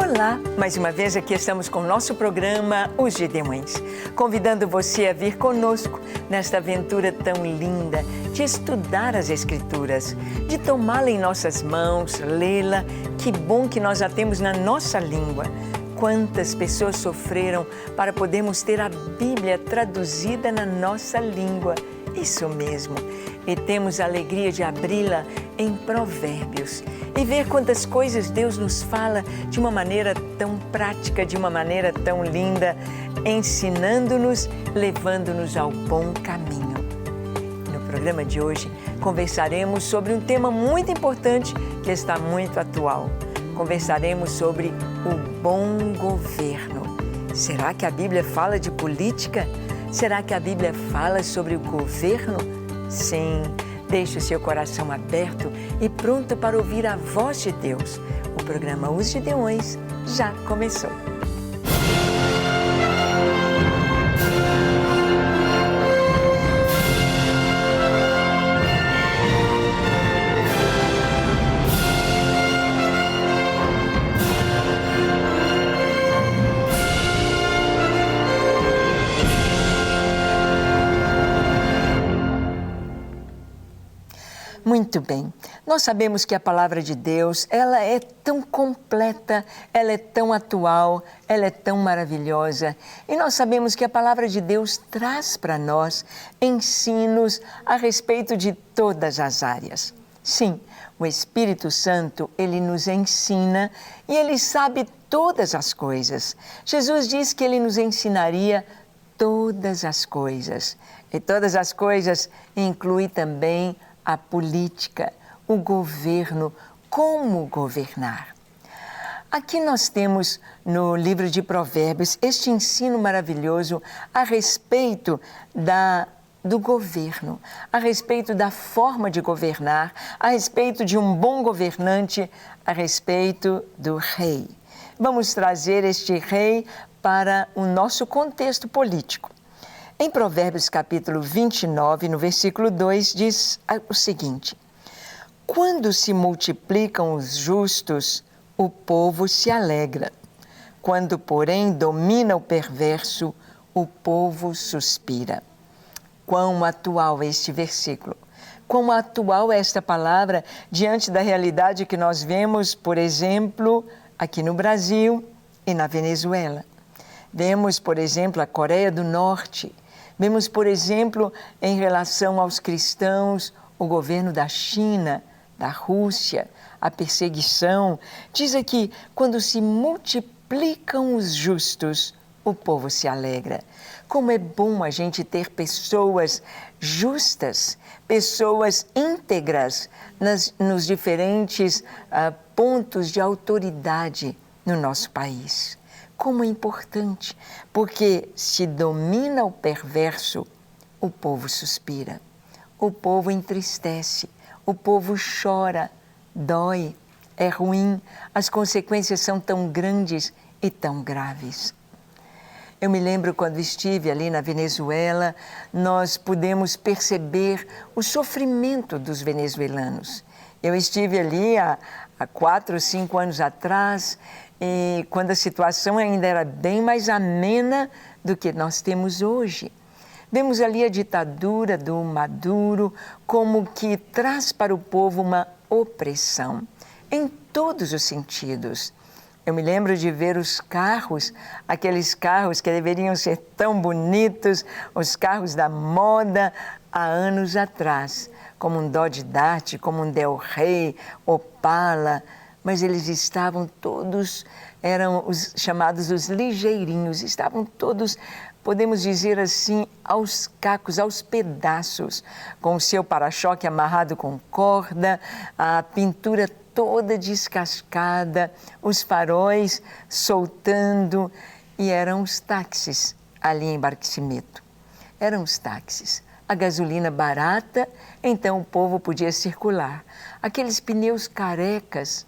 Olá, mais uma vez aqui estamos com o nosso programa Os Gideões, convidando você a vir conosco nesta aventura tão linda de estudar as Escrituras, de tomá-la em nossas mãos, lê-la. Que bom que nós a temos na nossa língua. Quantas pessoas sofreram para podermos ter a Bíblia traduzida na nossa língua. Isso mesmo. E temos a alegria de abri-la em Provérbios e ver quantas coisas Deus nos fala de uma maneira tão prática, de uma maneira tão linda, ensinando-nos, levando-nos ao bom caminho. No programa de hoje, conversaremos sobre um tema muito importante que está muito atual. Conversaremos sobre o bom governo. Será que a Bíblia fala de política? Será que a Bíblia fala sobre o governo? Sim, deixe o seu coração aberto e pronto para ouvir a voz de Deus. O programa Os Gideões já começou. Muito bem, nós sabemos que a palavra de Deus, ela é tão completa, ela é tão atual, ela é tão maravilhosa. E nós sabemos que a palavra de Deus traz para nós ensinos a respeito de todas as áreas. Sim, o Espírito Santo, ele nos ensina e ele sabe todas as coisas. Jesus diz que ele nos ensinaria todas as coisas. E todas as coisas inclui também a política, o governo, como governar. Aqui nós temos no livro de Provérbios este ensino maravilhoso a respeito do governo, a respeito da forma de governar, a respeito de um bom governante, a respeito do rei. Vamos trazer este rei para o nosso contexto político. Em Provérbios capítulo 29, no versículo 2, diz o seguinte: quando se multiplicam os justos, o povo se alegra. Quando, porém, domina o perverso, o povo suspira. Quão atual é este versículo! Quão atual é esta palavra diante da realidade que nós vemos, por exemplo, aqui no Brasil e na Venezuela. Vemos, por exemplo, a Coreia do Norte. Vemos, por exemplo, em relação aos cristãos, o governo da China, da Rússia, a perseguição. Diz aqui, quando se multiplicam os justos, o povo se alegra. Como é bom a gente ter pessoas justas, pessoas íntegras nos diferentes pontos de autoridade no nosso país. Como é importante, porque se domina o perverso, o povo suspira, o povo entristece, o povo chora, dói, é ruim, as consequências são tão grandes e tão graves. Eu me lembro quando estive ali na Venezuela, nós pudemos perceber o sofrimento dos venezuelanos. Eu estive ali há 4, 5 anos atrás, e quando a situação ainda era bem mais amena do que nós temos hoje. Vemos ali a ditadura do Maduro como que traz para o povo uma opressão, em todos os sentidos. Eu me lembro de ver os carros, aqueles carros que deveriam ser tão bonitos, os carros da moda há anos atrás, como um Dodge Dart, como um Del Rey, Opala, mas eles estavam todos, eram os chamados os ligeirinhos, estavam todos, podemos dizer assim, aos cacos, aos pedaços, com o seu para-choque amarrado com corda, a pintura toda descascada, os faróis soltando, e eram os táxis ali em Barquisimeto. Eram os táxis. A gasolina barata, então o povo podia circular. Aqueles pneus carecas,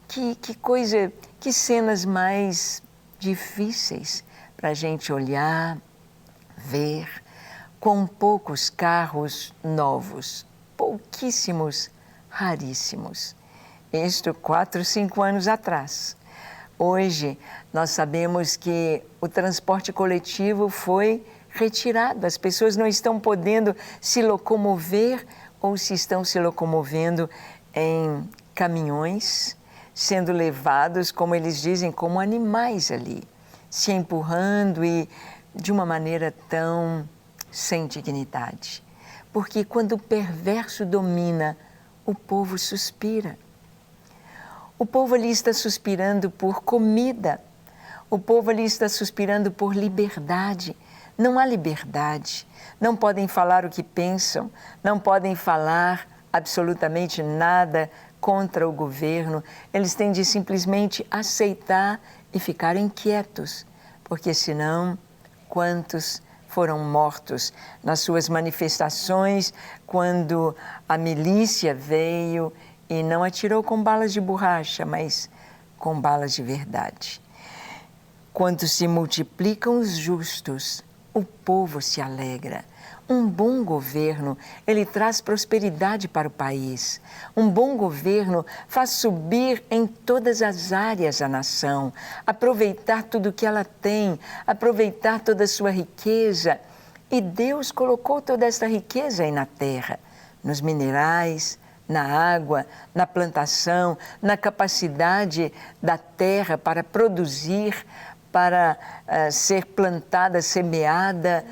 que coisa, que cenas mais difíceis para a gente olhar, ver, com poucos carros novos, pouquíssimos, raríssimos. Isto 4, 5 anos atrás. Hoje, nós sabemos que o transporte coletivo foi retirado, as pessoas não estão podendo se locomover ou se estão se locomovendo em caminhões, sendo levados, como eles dizem, como animais ali, se empurrando e de uma maneira tão sem dignidade. Porque quando o perverso domina, o povo suspira. O povo ali está suspirando por comida, o povo ali está suspirando por liberdade. Não há liberdade, não podem falar o que pensam, não podem falar absolutamente nada contra o governo. Eles têm de simplesmente aceitar e ficar inquietos, porque senão, quantos foram mortos nas suas manifestações quando a milícia veio e não atirou com balas de borracha, mas com balas de verdade. Quando se multiplicam os justos, o povo se alegra. Um bom governo, ele traz prosperidade para o país. Um bom governo faz subir em todas as áreas a nação, aproveitar tudo que ela tem, aproveitar toda a sua riqueza. E Deus colocou toda essa riqueza aí na terra, nos minerais, na água, na plantação, na capacidade da terra para produzir, para ser plantada, semeada.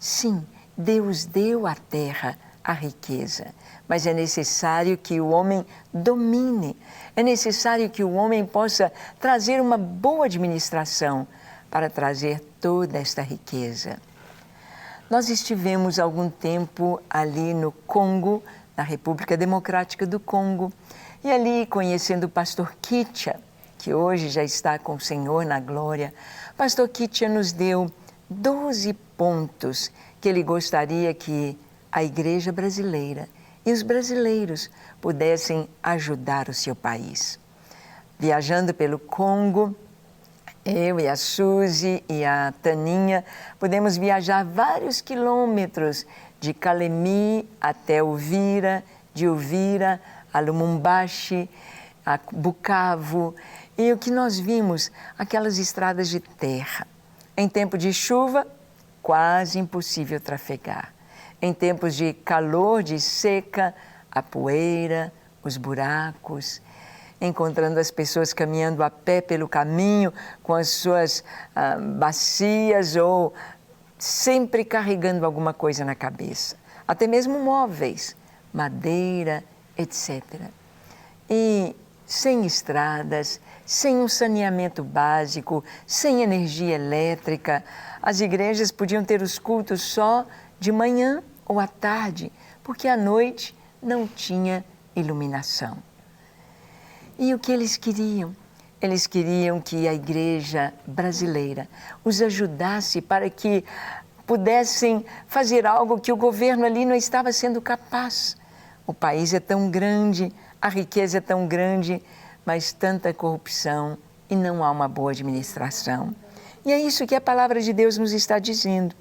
Sim, Deus deu à terra a riqueza, mas é necessário que o homem domine, é necessário que o homem possa trazer uma boa administração para trazer toda esta riqueza. Nós estivemos algum tempo ali no Congo, na República Democrática do Congo, e ali conhecendo o pastor Kitia, que hoje já está com o Senhor na glória. Pastor Kitia nos deu 12 pontos que ele gostaria que a igreja brasileira e os brasileiros pudessem ajudar o seu país. Viajando pelo Congo, eu e a Suzy e a Taninha pudemos viajar vários quilômetros de Kalemi até Uvira, de Uvira a Lumumbashi, a Bukavu. E o que nós vimos? Aquelas estradas de terra. Em tempo de chuva, quase impossível trafegar. Em tempos de calor, de seca, a poeira, os buracos, encontrando as pessoas caminhando a pé pelo caminho com as suas bacias ou sempre carregando alguma coisa na cabeça. Até mesmo móveis, madeira, etc. E sem estradas, sem um saneamento básico, sem energia elétrica, as igrejas podiam ter os cultos só de manhã ou à tarde, porque à noite não tinha iluminação. E o que eles queriam? Eles queriam que a igreja brasileira os ajudasse para que pudessem fazer algo que o governo ali não estava sendo capaz. O país é tão grande, a riqueza é tão grande, mas tanta corrupção e não há uma boa administração. E é isso que a palavra de Deus nos está dizendo.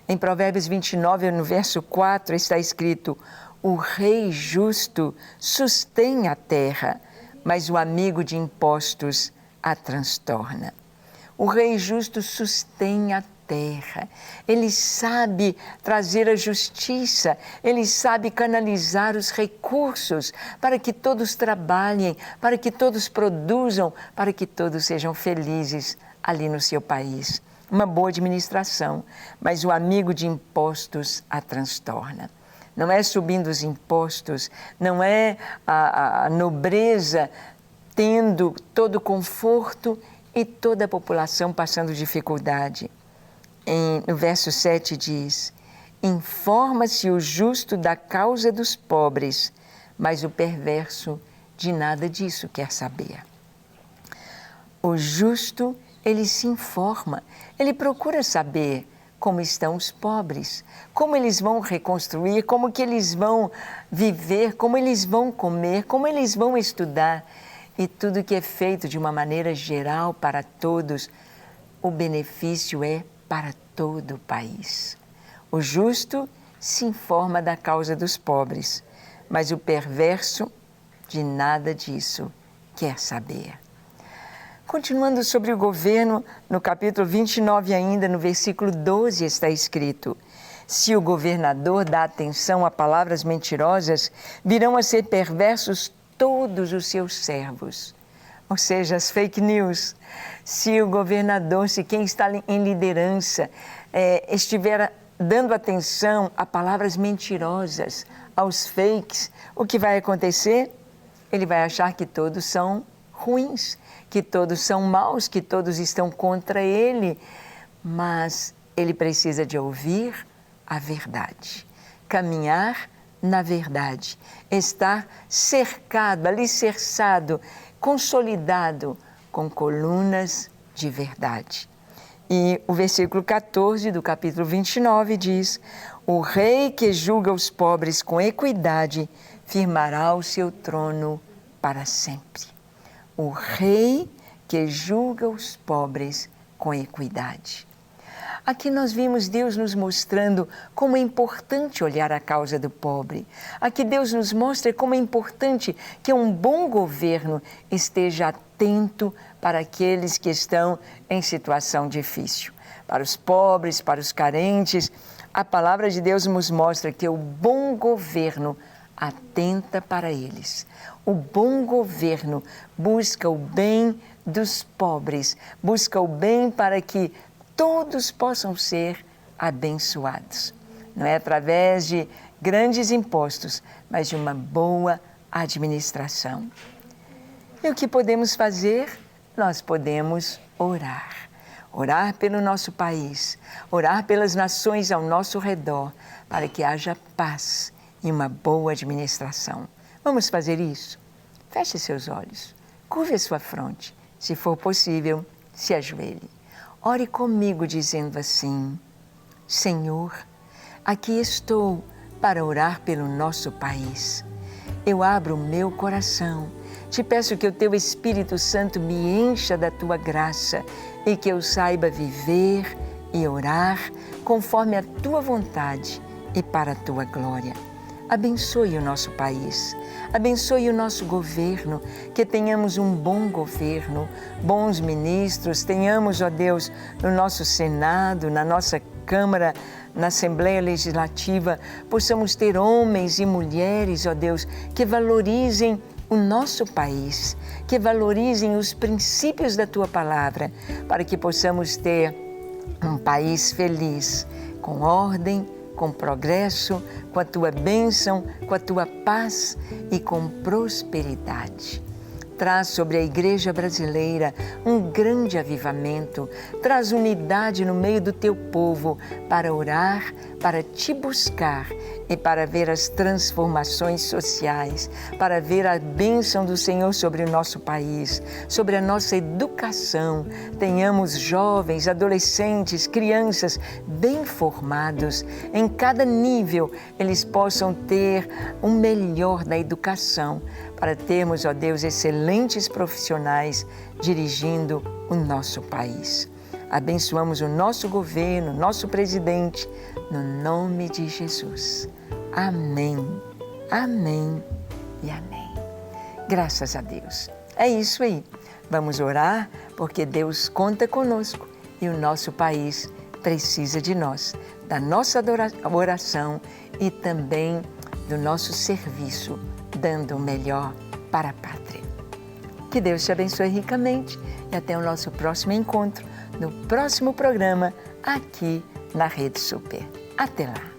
Em Provérbios 29, no verso 4, está escrito: o rei justo sustém a terra, mas o amigo de impostos a transtorna. O rei justo sustém a terra, ele sabe trazer a justiça, ele sabe canalizar os recursos para que todos trabalhem, para que todos produzam, para que todos sejam felizes ali no seu país. Uma boa administração, mas o amigo de impostos a transtorna. Não é subindo os impostos, não é a nobreza tendo todo o conforto e toda a população passando dificuldade. No verso 7 diz: informa-se o justo da causa dos pobres, mas o perverso de nada disso quer saber. O justo, ele se informa, ele procura saber como estão os pobres, como eles vão reconstruir, como que eles vão viver, como eles vão comer, como eles vão estudar. E tudo que é feito de uma maneira geral para todos, o benefício é para todo o país. O justo se informa da causa dos pobres, mas o perverso de nada disso quer saber. Continuando sobre o governo, no capítulo 29 ainda, no versículo 12 está escrito: se o governador dá atenção a palavras mentirosas, virão a ser perversos todos os seus servos. Ou seja, as fake news. Se o governador, se quem está em liderança estiver dando atenção a palavras mentirosas, aos fakes, o que vai acontecer? Ele vai achar que todos são ruins, que todos são maus, que todos estão contra ele. Mas ele precisa de ouvir a verdade, caminhar na verdade, estar cercado, alicerçado, consolidado com colunas de verdade. E o versículo 14 do capítulo 29 diz: o rei que julga os pobres com equidade firmará o seu trono para sempre. O rei que julga os pobres com equidade. Aqui nós vimos Deus nos mostrando como é importante olhar a causa do pobre. Aqui Deus nos mostra como é importante que um bom governo esteja atento para aqueles que estão em situação difícil. Para os pobres, para os carentes, a palavra de Deus nos mostra que o bom governo atenta para eles. O bom governo busca o bem dos pobres, busca o bem para que todos possam ser abençoados. Não é através de grandes impostos, mas de uma boa administração. E o que podemos fazer? Nós podemos orar. Orar pelo nosso país, orar pelas nações ao nosso redor, para que haja paz e uma boa administração. Vamos fazer isso? Feche seus olhos, curve a sua fronte. Se for possível, se ajoelhe. Ore comigo dizendo assim: Senhor, aqui estou para orar pelo nosso país. Eu abro o meu coração. Te peço que o Teu Espírito Santo me encha da Tua graça e que eu saiba viver e orar conforme a Tua vontade e para a Tua glória. Abençoe o nosso país, abençoe o nosso governo, que tenhamos um bom governo, bons ministros, tenhamos, ó Deus, no nosso Senado, na nossa Câmara, na Assembleia Legislativa, possamos ter homens e mulheres, ó Deus, que valorizem o nosso país, que valorizem os princípios da Tua Palavra, para que possamos ter um país feliz, com ordem, com progresso, com a Tua bênção, com a Tua paz e com prosperidade. Traz sobre a Igreja brasileira um grande avivamento, traz unidade no meio do Teu povo para orar, para Te buscar e para ver as transformações sociais, para ver a bênção do Senhor sobre o nosso país, sobre a nossa educação. Tenhamos jovens, adolescentes, crianças bem formados, em cada nível eles possam ter o melhor da educação, para termos, ó Deus, excelentes profissionais dirigindo o nosso país. Abençoamos o nosso governo, nosso presidente, no nome de Jesus. Amém, amém e amém. Graças a Deus. É isso aí. Vamos orar porque Deus conta conosco e o nosso país precisa de nós, da nossa oração e também do nosso serviço, dando o melhor para a pátria. Que Deus te abençoe ricamente e até o nosso próximo encontro, no próximo programa, aqui na Rede Super. Até lá!